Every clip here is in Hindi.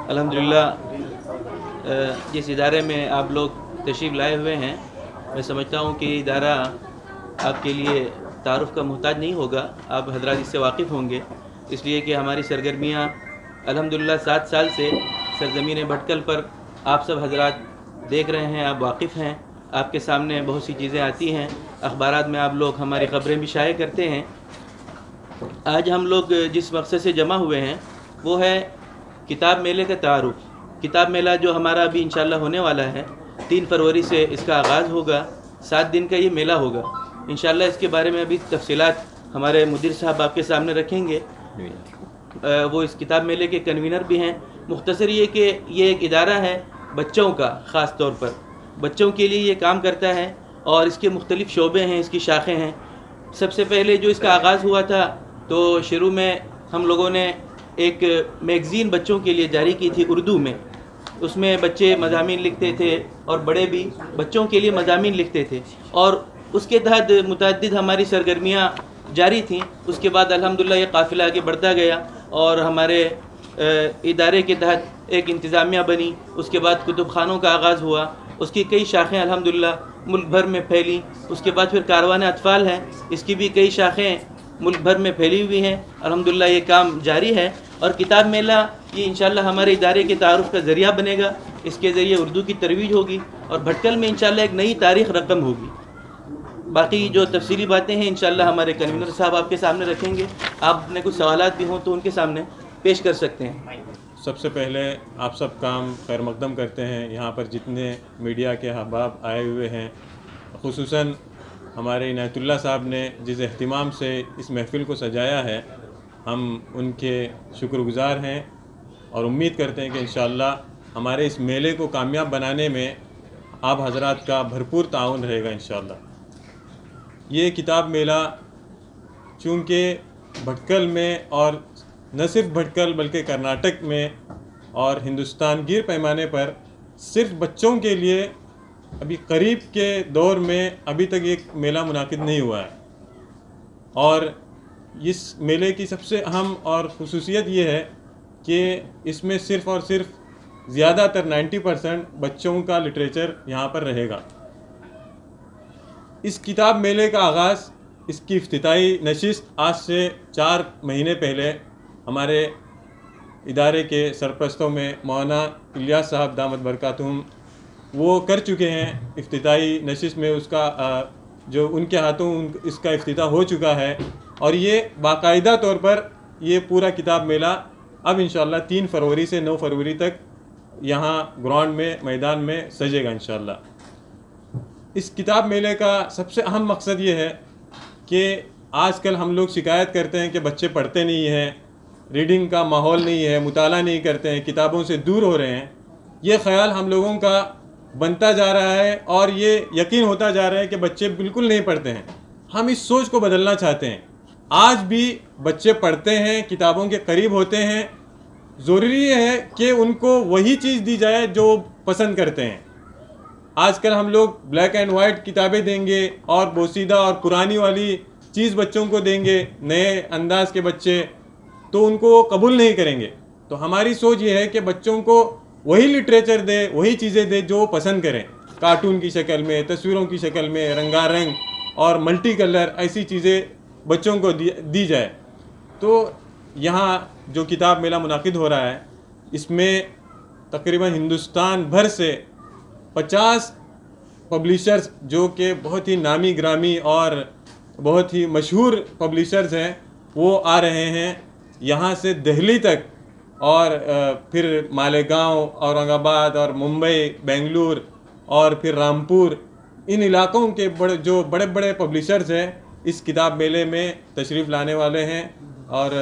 अल्हम्दुलिल्लाह जिस इदारे में आप लोग तशरीफ़ लाए हुए हैं, मैं समझता हूँ कि इदारा आपके लिए तारुफ़ का मोहताज नहीं होगा। आप हज़रात इससे वाकिफ़ होंगे, इसलिए कि हमारी सरगर्मियाँ अल्हम्दुलिल्लाह 7 साल से सरज़मीन भटकल पर आप सब हज़रात देख रहे हैं, आप वाकिफ़ हैं। आपके सामने बहुत सी चीज़ें आती हैं, अखबारात में आप लोग हमारी ख़बरें भी शाये करते हैं। आज हम लोग जिस मकसद से जमा हुए हैं वो है किताब मेले का तारुफ़। किताब मेला जो हमारा अभी इंशाअल्लाह होने वाला है, 3 फरवरी से इसका आगाज़ होगा। 7 दिन का ये मेला होगा इंशाअल्लाह। इसके बारे में अभी तफसीलात हमारे मुदीर साहब आपके सामने रखेंगे। वो इस किताब मेले के कन्वीनर भी हैं। मुख्तसर ये कि ये एक इदारा है बच्चों का, ख़ास तौर पर बच्चों के लिए ये काम करता है और इसके मुख्तलिफ़ शोबे हैं, इसकी शाखें हैं। सबसे पहले जो इसका आगाज़ हुआ था तो शुरू में हम लोगों ने एक मैगज़ीन बच्चों के लिए जारी की थी उर्दू में। उसमें बच्चे मज़ामीन लिखते थे और बड़े भी बच्चों के लिए मज़ामीन लिखते थे और उसके तहत मुतअद्दिद हमारी सरगर्मियाँ जारी थीं। उसके बाद अल्हम्दुलिल्लाह ये काफ़िला आगे बढ़ता गया और हमारे इदारे के तहत एक इंतज़ामिया बनी। उसके बाद कुतुब खानों का आगाज़ हुआ, उसकी कई शाखें अल्हम्दुलिल्लाह मुल्क भर में फैली। उसके बाद फिर कारवान अतफ़ाल है, इसकी भी कई शाखें मुल्क भर में फैली हुई हैं। अल्हम्दुलिल्लाह ये काम जारी है और किताब मेला ये इंशाअल्लाह हमारे इदारे के तारुफ़ का ज़रिया बनेगा। इसके ज़रिए उर्दू की तरवीज होगी और भटकल में इंशाअल्लाह एक नई तारीख़ रकम होगी। बाकी जो तफसीली बातें हैं इंशाअल्लाह हमारे कन्वीनर साहब आपके सामने रखेंगे। आप अपने कुछ सवालात भी हों तो उनके सामने पेश कर सकते हैं। सबसे पहले आप सब काम खैर मकदम करते हैं। यहाँ पर जितने मीडिया के अहबाब आए हुए हैं, खुसूसन हमारे इनायतुल्लाह साहब ने जिस एहतिमाम से इस महफ़िल को सजाया है, हम उनके शुक्रगुज़ार हैं और उम्मीद करते हैं कि इंशाअल्लाह हमारे इस मेले को कामयाब बनाने में आप हज़रात का भरपूर ताउन रहेगा इंशाअल्लाह। ये किताब मेला चूँकि भटकल में और न सिर्फ भटकल बल्कि कर्नाटक में और हिंदुस्तान गिर पैमाने पर सिर्फ बच्चों के लिए अभी करीब के दौर में अभी तक एक मेला मुनाकिद नहीं हुआ है। और इस मेले की सबसे अहम और खुसूसियत ये है कि इसमें सिर्फ़ और सिर्फ ज़्यादातर 90% बच्चों का लिटरेचर यहाँ पर रहेगा। इस किताब मेले का आगाज़, इसकी इफ्तिताई नशिस्त आज से 4 महीने पहले हमारे इदारे के सरपरस्तों में मौलाना इलियास साहब दामद बरकातुहुम वो कर चुके हैं। इफ्तिताई नशिस्त में उसका जो उनके हाथों इसका इफ्तिताह हो चुका है और ये बाकायदा तौर पर ये पूरा किताब मेला अब इंशाअल्लाह 3 फरवरी से 9 फरवरी तक यहाँ ग्राउंड में, मैदान में सजेगा इंशाअल्लाह। इस किताब मेले का सबसे अहम मकसद ये है कि आजकल हम लोग शिकायत करते हैं कि बच्चे पढ़ते नहीं हैं, रीडिंग का माहौल नहीं है, मुताला नहीं करते हैं, किताबों से दूर हो रहे हैं। ये ख्याल हम लोगों का बनता जा रहा है और ये यकीन होता जा रहा है कि बच्चे बिल्कुल नहीं पढ़ते हैं। हम इस सोच को बदलना चाहते हैं। आज भी बच्चे पढ़ते हैं, किताबों के करीब होते हैं। ज़रूरी है कि उनको वही चीज़ दी जाए जो पसंद करते हैं। आजकल हम लोग ब्लैक एंड वाइट किताबें देंगे और बोसीदा और पुरानी वाली चीज़ बच्चों को देंगे, नए अंदाज के बच्चे तो उनको कबूल नहीं करेंगे। तो हमारी सोच ये है कि बच्चों को वही लिटरेचर दे, वही चीज़ें दे जो पसंद करें। कार्टून की शक्ल में, तस्वीरों की शक्ल में, रंगारंग और मल्टी कलर ऐसी चीज़ें बच्चों को दी जाए। तो यहाँ जो किताब मेला मुनाकिद हो रहा है, इसमें तकरीबन हिंदुस्तान भर से 50 पब्लिशर्स जो कि बहुत ही नामी ग्रामी और बहुत ही मशहूर पब्लिशर्स हैं वो आ रहे हैं यहाँ से दिल्ली तक और फिर मालेगांव, औरंगाबाद और मुंबई, बेंगलुरु और फिर रामपुर, इन इलाक़ों के बड़े बड़े पब्लिशर्स हैं इस किताब मेले में तशरीफ़ लाने वाले हैं और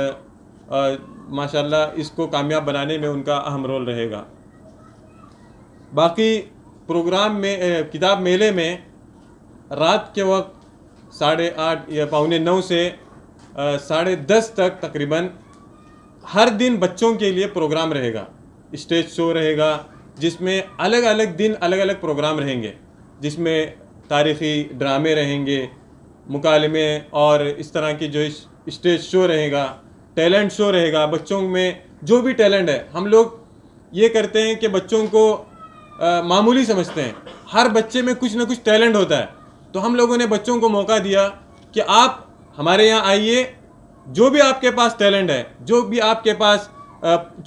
माशाल्लाह इसको कामयाब बनाने में उनका अहम रोल रहेगा। बाकी प्रोग्राम में किताब मेले में रात के वक्त 8:30 या 8:45 से 10:30 तक तकरीबन हर दिन बच्चों के लिए प्रोग्राम रहेगा। स्टेज शो रहेगा जिसमें अलग अलग दिन अलग अलग प्रोग्राम रहेंगे, जिसमें तारीख़ी ड्रामे रहेंगे, मुकालमे और इस तरह की जो स्टेज शो रहेगा, टैलेंट शो रहेगा। बच्चों में जो भी टैलेंट है हम लोग ये करते हैं कि बच्चों को मामूली समझते हैं। हर बच्चे में कुछ ना कुछ टैलेंट होता है। तो हम लोगों ने बच्चों को मौका दिया कि आप हमारे यहाँ आइए, जो भी आपके पास टैलेंट है, जो भी आपके पास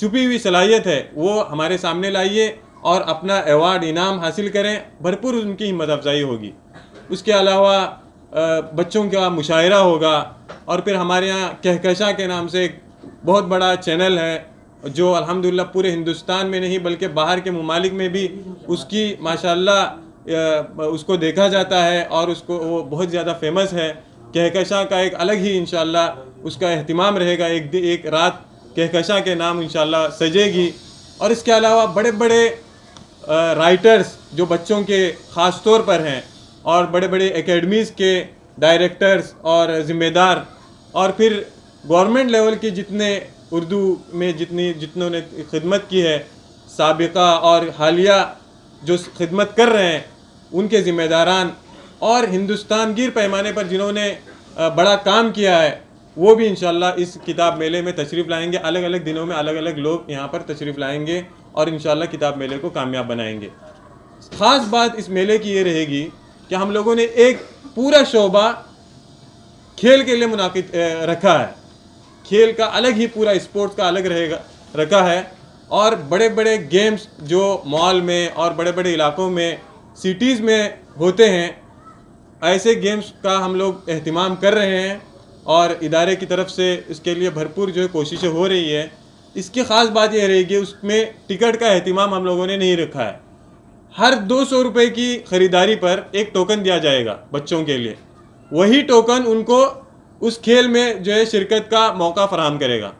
छुपी हुई सलाहियत है, वो हमारे सामने लाइए और अपना अवार्ड इनाम हासिल करें। भरपूर उनकी हिम्मत अफजाई होगी। उसके अलावा बच्चों का मुशायरा होगा। और फिर हमारे यहाँ कहकशा के नाम से एक बहुत बड़ा चैनल है जो अल्हम्दुलिल्लाह पूरे हिंदुस्तान में नहीं बल्कि बाहर के ममालिक में भी उसकी माशाल्लाह उसको देखा जाता है और उसको वो बहुत ज़्यादा फेमस है। कहकशा का एक अलग ही इंशाल्लाह उसका एहतिमाम रहेगा। एक रात कहकशा के नाम इंशाल्लाह सजेगी। और इसके अलावा बड़े बड़े राइटर्स जो बच्चों के ख़ास तौर पर हैं और बड़े बड़े एकेडमीज़ के डायरेक्टर्स और ज़िम्मेदार और फिर गवर्नमेंट लेवल के जितने उर्दू में जितनों ने खिदमत की है, साबिका और हालिया जो खिदमत कर रहे हैं, उनके ज़िम्मेदारान और हिंदुस्तान गिर पैमाने पर जिन्होंने बड़ा काम किया है, वो भी इंशाल्लाह इस किताब मेले में तशरीफ़ लाएंगे। अलग अलग दिनों में अलग अलग लोग यहाँ पर तशरीफ़ लाएंगे और इंशाल्लाह किताब मेले को कामयाब बनाएंगे। ख़ास बात इस मेले की ये रहेगी कि हम लोगों ने एक पूरा शोबा खेल के लिए मुनाकिद रखा है। खेल का अलग ही पूरा स्पोर्ट्स का अलग रखा है और बड़े बड़े गेम्स जो मॉल में और बड़े बड़े इलाकों में सिटीज़ में होते हैं, ऐसे गेम्स का हम लोग एहतिमाम कर रहे हैं और इदारे की तरफ से इसके लिए भरपूर जो है कोशिशें हो रही है। इसकी ख़ास बात यह रहेगी उसमें टिकट का एहतिमाम हम लोगों ने नहीं रखा है। हर 200 रुपये की ख़रीदारी पर एक टोकन दिया जाएगा बच्चों के लिए। वही टोकन उनको उस खेल में जो है शिरकत का मौका फराहम करेगा।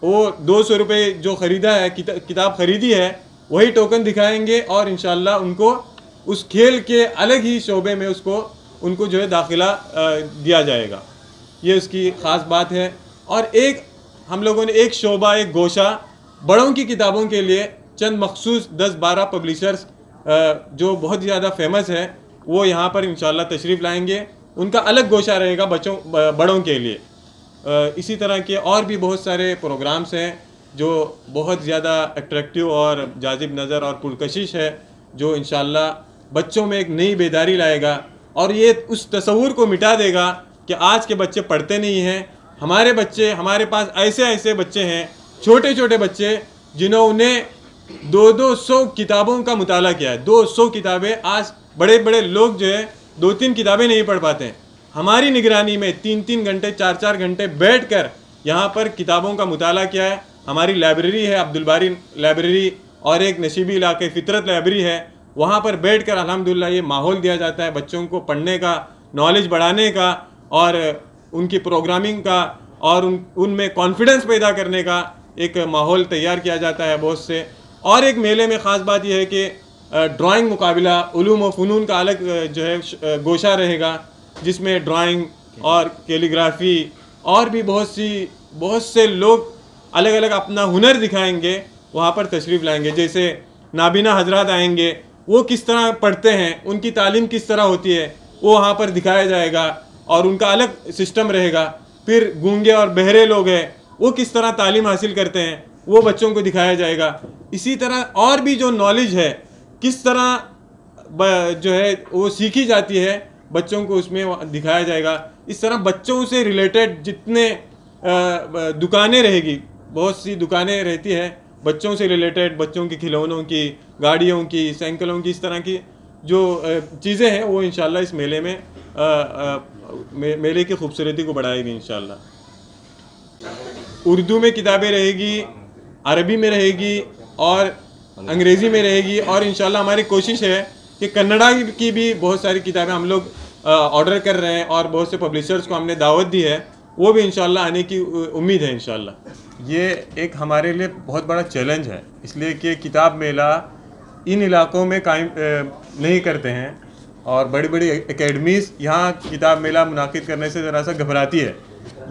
वो 200 रुपये जो ख़रीदा है, किताब ख़रीदी है, वही टोकन दिखाएंगे और इंशाल्लाह उनको उस खेल के अलग ही शोबे में उनको जो है दाखिला दिया जाएगा। ये उसकी ख़ास बात है। और एक हम लोगों ने एक शोबा, एक गोशा बड़ों की किताबों के लिए चंद मखसूस 10-12 पब्लिशर्स जो बहुत ज़्यादा फेमस है, वो यहाँ पर इंशाल्लाह तशरीफ़ लाएंगे। उनका अलग गोशा रहेगा बड़ों के लिए। इसी तरह के और भी बहुत सारे प्रोग्राम्स हैं जो बहुत ज़्यादा अट्रैक्टिव और जाजिब नज़र और पुरकशिश है, जो इंशाल्लाह बच्चों में एक नई बेदारी लाएगा और ये उस तस्वुर को मिटा देगा कि आज के बच्चे पढ़ते नहीं हैं। हमारे पास ऐसे बच्चे हैं, छोटे छोटे बच्चे जिन्होंने 200 किताबों का मुताला किया है। 200 किताबें। आज बड़े बड़े लोग जो है 2-3 किताबें नहीं पढ़ पाते हैं। हमारी निगरानी में 3-3 घंटे 4-4 घंटे बैठकर यहाँ पर किताबों का मुताला किया है। हमारी लाइब्रेरी है अब्दुल बारी लाइब्रेरी और एक नशीबी इलाके फितरत लाइब्रेरी है। वहाँ पर बैठकर अल्हम्दुलिल्लाह ये माहौल दिया जाता है बच्चों को पढ़ने का, नॉलेज बढ़ाने का और उनकी प्रोग्रामिंग का और उनमें कॉन्फिडेंस पैदा करने का एक माहौल तैयार किया जाता है बहुत से। और एक मेले में ख़ास बात यह है कि ड्राइंग मुकाबला, उलूम व फ़नून का अलग जो है गोशा रहेगा, जिसमें ड्राइंग और कैलीग्राफी और भी बहुत से लोग अलग अलग अपना हुनर दिखाएंगे, वहाँ पर तशरीफ़ लाएंगे। जैसे नाबीना हजरात आएंगे, वो किस तरह पढ़ते हैं, उनकी तालीम किस तरह होती है, वो वहाँ पर दिखाया जाएगा और उनका अलग सिस्टम रहेगा। फिर गूंगे और बहरे लोग हैं, वो किस तरह तालीम हासिल करते हैं, वो बच्चों को दिखाया जाएगा। इसी तरह और भी जो नॉलेज है किस तरह जो है वो सीखी जाती है, बच्चों को उसमें दिखाया जाएगा। इस तरह बच्चों से रिलेटेड जितने दुकानें रहेगी, बहुत सी दुकानें रहती हैं बच्चों से रिलेटेड, बच्चों के खिलौनों की, गाड़ियों की, साइकिलों की, इस तरह की जो चीज़ें हैं वो इंशाल्लाह इस मेले में मेले की खूबसूरती को बढ़ाएगी इंशाल्लाह। उर्दू में किताबें रहेगी, अरबी में रहेगी और अंग्रेज़ी में रहेगी और इंशाल्लाह हमारी कोशिश है कि कन्नड़ा की भी बहुत सारी किताबें हम लोग ऑर्डर कर रहे हैं और बहुत से पब्लिशर्स को हमने दावत दी है, वो भी इंशाल्लाह आने की उम्मीद है इंशाल्लाह। ये एक हमारे लिए बहुत बड़ा चैलेंज है, इसलिए कि किताब मेला इन इलाकों में कायम नहीं करते हैं और बड़ी बड़ी एकेडमीज़ यहाँ किताब मेला मुनाकिद करने से ज़रा सा घबराती है।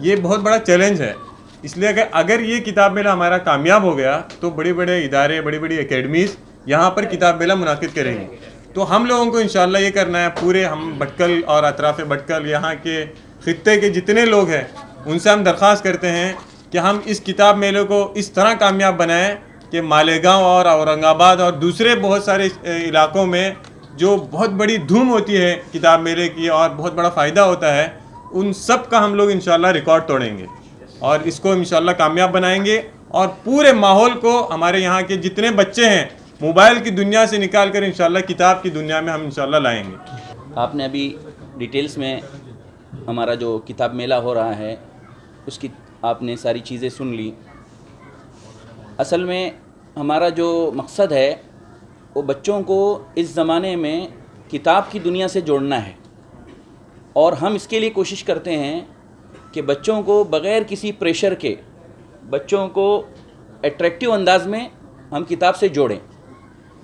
ये बहुत बड़ा चैलेंज है, इसलिए अगर ये किताब मेला हमारा कामयाब हो गया तो बड़े बड़े इदारे, बड़ी बड़ी एकेडमीज़ यहाँ पर किताब मेला मुनाकिद करेंगी। तो हम लोगों को इंशाल्लाह ये करना है, पूरे हम भटकल और अतराफ़ भटकल यहाँ के ख़ित्ते के जितने लोग हैं उनसे हम दरख्वास्त करते हैं कि हम इस किताब मेले को इस तरह कामयाब बनाएं कि मालेगांव और औरंगाबाद और दूसरे बहुत सारे इलाकों में जो बहुत बड़ी धूम होती है किताब मेले की और बहुत बड़ा फ़ायदा होता है, उन सब का हम लोग इंशाल्लाह रिकॉर्ड तोड़ेंगे और इसको इंशाल्लाह कामयाब बनाएंगे और पूरे माहौल को हमारे यहाँ के जितने बच्चे हैं मोबाइल की दुनिया से निकाल कर इंशाल्लाह किताब की दुनिया में हम इंशाल्लाह लाएंगे। आपने अभी डिटेल्स में हमारा जो किताब मेला हो रहा है उसकी आपने सारी चीज़ें सुन ली। असल में हमारा जो मकसद है वो बच्चों को इस ज़माने में किताब की दुनिया से जोड़ना है और हम इसके लिए कोशिश करते हैं कि बच्चों को बग़ैर किसी प्रेशर के बच्चों को एट्रैक्टिव अंदाज में हम किताब से जोड़ें।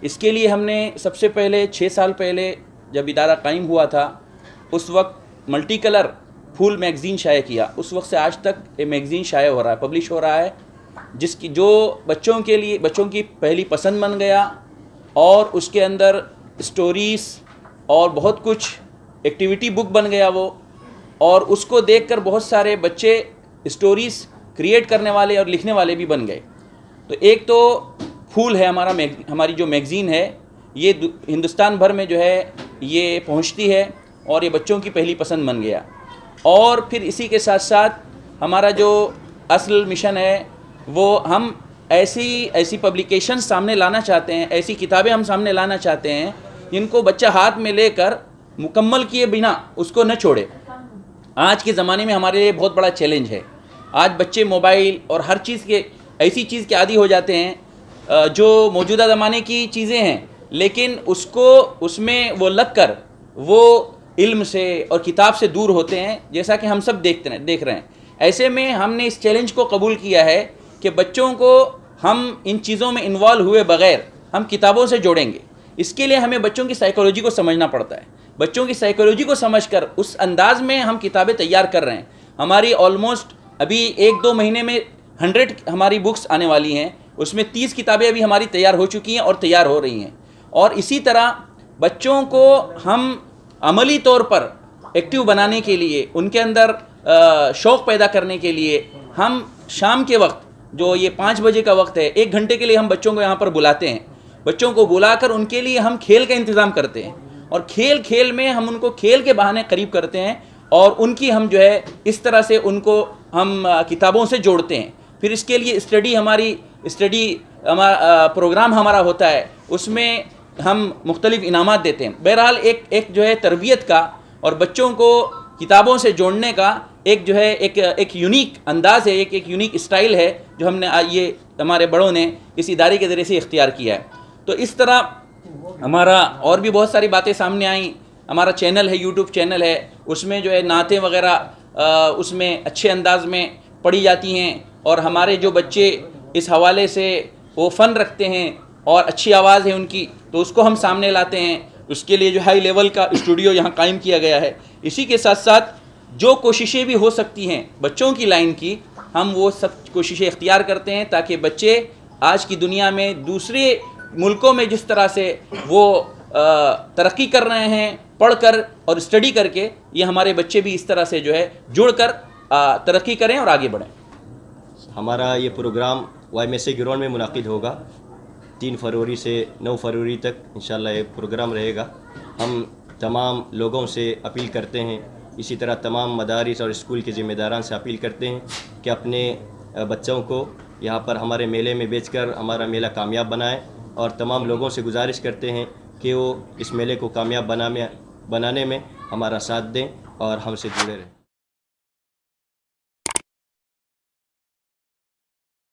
इसके लिए हमने सबसे पहले 6 साल पहले जब इदारा कायम हुआ था उस वक्त मल्टी कलर फूल मैगज़ीन शाये किया। उस वक्त से आज तक ये मैगज़ीन शाये हो रहा है, पब्लिश हो रहा है, जिसकी जो बच्चों के लिए बच्चों की पहली पसंद बन गया और उसके अंदर स्टोरीज़ और बहुत कुछ एक्टिविटी बुक बन गया वो, और उसको देखकर बहुत सारे बच्चे स्टोरीज़ क्रिएट करने वाले और लिखने वाले भी बन गए। तो एक तो फूल है हमारी जो मैगज़ीन है, ये हिंदुस्तान भर में जो है ये पहुंचती है और ये बच्चों की पहली पसंद बन गया। और फिर इसी के साथ साथ हमारा जो असल मिशन है वो हम ऐसी पब्लिकेशन सामने लाना चाहते हैं, ऐसी किताबें हम सामने लाना चाहते हैं जिनको बच्चा हाथ में लेकर मुकम्मल किए बिना उसको न छोड़े। आज के ज़माने में हमारे लिए बहुत बड़ा चैलेंज है। आज बच्चे मोबाइल और हर चीज़ के ऐसी चीज़ के आदी हो जाते हैं जो मौजूदा ज़माने की चीज़ें हैं, लेकिन उसमें वो लग कर वो इल्म से और किताब से दूर होते हैं, जैसा कि हम सब देख रहे हैं। ऐसे में हमने इस चैलेंज को कबूल किया है कि बच्चों को हम इन चीज़ों में इन्वॉल्व हुए बग़ैर हम किताबों से जोड़ेंगे। इसके लिए हमें बच्चों की साइकोलॉजी को समझना पड़ता है। बच्चों की साइकोलॉजी को समझकर उस अंदाज़ में हम किताबें तैयार कर रहे हैं। हमारी ऑलमोस्ट अभी 1-2 महीने में 100 हमारी बुक्स आने वाली हैं, उसमें 30 किताबें अभी हमारी तैयार हो चुकी हैं और तैयार हो रही हैं। और इसी तरह बच्चों को हम अमली तौर पर एक्टिव बनाने के लिए, उनके अंदर शौक़ पैदा करने के लिए हम शाम के वक्त जो ये 5 बजे का वक्त है, 1 घंटे के लिए हम बच्चों को यहाँ पर बुलाते हैं। बच्चों को बुलाकर उनके लिए हम खेल का इंतज़ाम करते हैं और खेल में हम उनको खेल के बहाने करीब करते हैं और उनकी हम जो है इस तरह से उनको हम किताबों से जोड़ते हैं। फिर इसके लिए स्टडी प्रोग्राम हमारा होता है, उसमें हम मुख्तलिफ इनामात देते हैं। बहरहाल एक जो है तरबियत का और बच्चों को किताबों से जोड़ने का एक जो है एक यूनिक अंदाज़ है, एक यूनिक स्टाइल है जो हमने ये हमारे बड़ों ने इस इदारे के ज़रिए से इख्तियार किया है। तो इस तरह हमारा और भी बहुत सारी बातें सामने आई। हमारा चैनल है, यूट्यूब चैनल है, उसमें जो है नातें वगैरह उसमें अच्छे अंदाज में पढ़ी जाती हैं और हमारे जो बच्चे इस हवाले से वो फ़न रखते हैं और अच्छी आवाज़ है उनकी, तो उसको हम सामने लाते हैं। उसके लिए जो हाई लेवल का स्टूडियो यहाँ कायम किया गया है। इसी के साथ साथ जो कोशिशें भी हो सकती हैं बच्चों की लाइन की, हम वो सब कोशिशें इख्तियार करते हैं ताकि बच्चे आज की दुनिया में दूसरे मुल्कों में जिस तरह से वो तरक्की कर रहे हैं पढ़कर और स्टडी करके, ये हमारे बच्चे भी इस तरह से जो है जुड़कर तरक्की करें और आगे बढ़ें। हमारा ये प्रोग्राम YMSA ग्राउंड में मुनाकिद होगा 3 फरवरी से 9 फरवरी तक इंशाल्लाह ये प्रोग्राम रहेगा। हम तमाम लोगों से अपील करते हैं, इसी तरह तमाम मदारिस और स्कूल के ज़िम्मेदारान से अपील करते हैं कि अपने बच्चों को यहाँ पर हमारे मेले में भेजकर हमारा मेला कामयाब बनाएं और तमाम लोगों से गुजारिश करते हैं कि वो इस मेले को कामयाब बनाने में हमारा साथ दें और हमसे जुड़े रहें।